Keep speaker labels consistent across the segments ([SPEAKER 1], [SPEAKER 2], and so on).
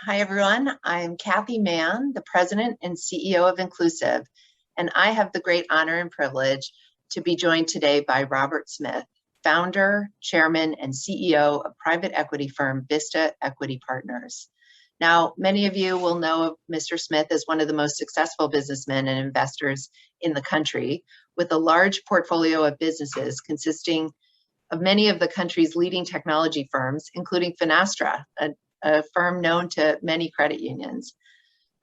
[SPEAKER 1] Hi, everyone. I'm Cathie Mahon, the President and CEO of Inclusiv, and I have the great honor and privilege to be joined today by Robert Smith, founder, chairman, and CEO of private equity firm Vista Equity Partners. Now, many of you will know of Mr. Smith as one of the most successful businessmen and investors in the country, with a large portfolio of businesses consisting of many of the country's leading technology firms, including Finastra, a firm known to many credit unions.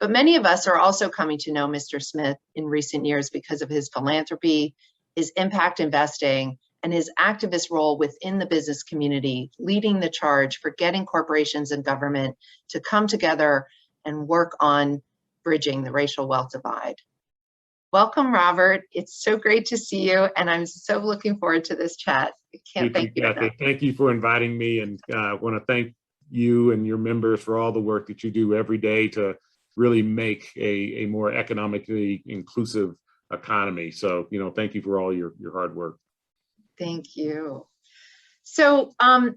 [SPEAKER 1] But many of us are also coming to know Mr. Smith in recent years because of his philanthropy, his impact investing, and his activist role within the business community, leading the charge for getting corporations and government to come together and work on bridging the racial wealth divide. Welcome, Robert. It's so great to see you, and I'm so looking forward to this chat. I can't thank you enough.
[SPEAKER 2] Thank you for inviting me, and I want to thank you and your members for all the work that you do every day to really make a more economically inclusive economy. So, thank you for all your hard work.
[SPEAKER 1] Thank you. So to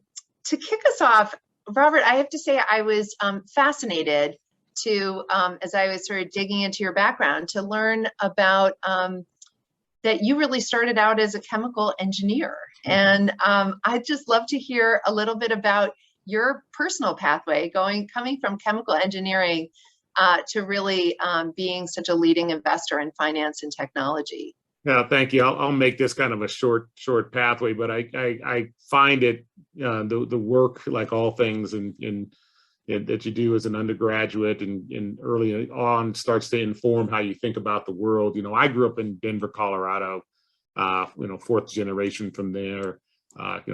[SPEAKER 1] kick us off, Robert, I have to say I was fascinated to, as I was sort of digging into your background, to learn about that you really started out as a chemical engineer. And I'd just love to hear a little bit about your personal pathway coming from chemical engineering to really being such a leading investor in finance and technology.
[SPEAKER 2] No, thank you. I'll make this kind of a short pathway, but I find it the work, like all things that you do as an undergraduate and early on, starts to inform how you think about the world. I grew up in Denver, Colorado. Fourth generation from there.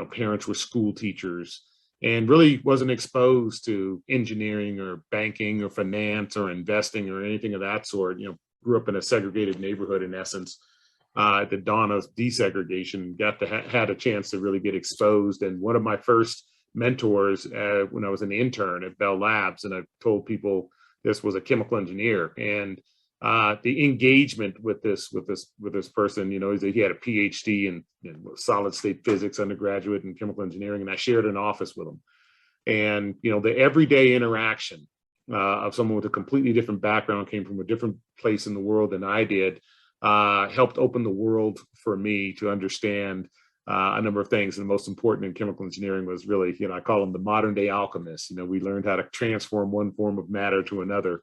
[SPEAKER 2] Parents were school teachers, and really wasn't exposed to engineering or banking or finance or investing or anything of that sort. Grew up in a segregated neighborhood, in essence. At the dawn of desegregation, had a chance to really get exposed. And one of my first mentors when I was an intern at Bell Labs, and I told people this was a chemical engineer, and the engagement with this person, he had a PhD in solid state physics, undergraduate in chemical engineering, and I shared an office with him. And the everyday interaction of someone with a completely different background, came from a different place in the world than I did, helped open the world for me to understand a number of things. And the most important in chemical engineering was really, I call them the modern day alchemists. We learned how to transform one form of matter to another.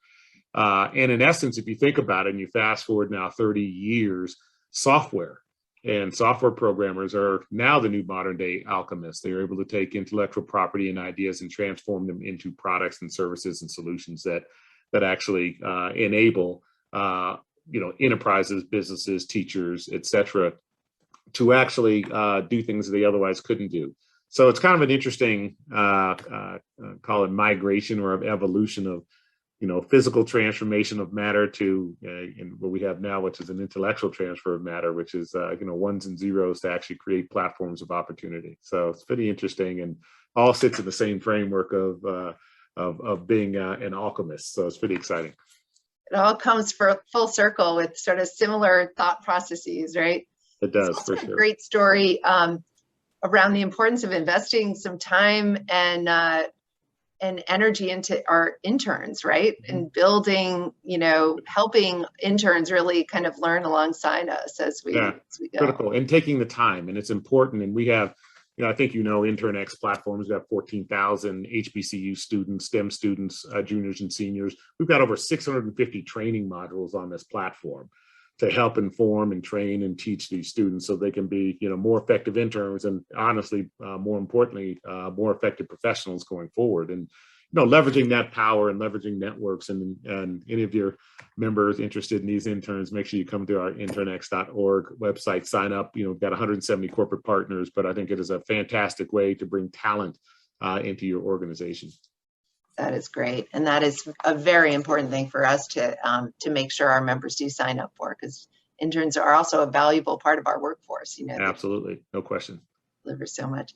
[SPEAKER 2] And in essence, if you think about it, and you fast forward now 30 years, software and software programmers are now the new modern day alchemists. They are able to take intellectual property and ideas and transform them into products and services and solutions that actually enable enterprises, businesses, teachers, etc., to actually do things that they otherwise couldn't do. So it's kind of an interesting, call it migration or evolution of, physical transformation of matter to what we have now, which is an intellectual transfer of matter, which is, ones and zeros to actually create platforms of opportunity. So it's pretty interesting, and all sits in the same framework of being an alchemist. So it's pretty exciting.
[SPEAKER 1] It all comes full circle with sort of similar thought processes, right?
[SPEAKER 2] It does,
[SPEAKER 1] it's
[SPEAKER 2] for
[SPEAKER 1] also
[SPEAKER 2] sure.
[SPEAKER 1] A great story around the importance of investing some time and energy into our interns, right? Mm-hmm. And building, helping interns really kind of learn alongside us as we go.
[SPEAKER 2] Critical, and taking the time, and it's important. And we have, I think InternX platforms. We have 14,000 HBCU students, STEM students, juniors and seniors. We've got over 650 training modules on this platform to help inform and train and teach these students so they can be, more effective interns, and honestly, more importantly, more effective professionals going forward. And, leveraging that power and leveraging networks, and any of your members interested in these interns, make sure you come to our internx.org website, sign up. We've got 170 corporate partners, but I think it is a fantastic way to bring talent into your organization.
[SPEAKER 1] That is great. And that is a very important thing for us to make sure our members do sign up for, because interns are also a valuable part of our workforce.
[SPEAKER 2] Absolutely. No question.
[SPEAKER 1] Deliver so much.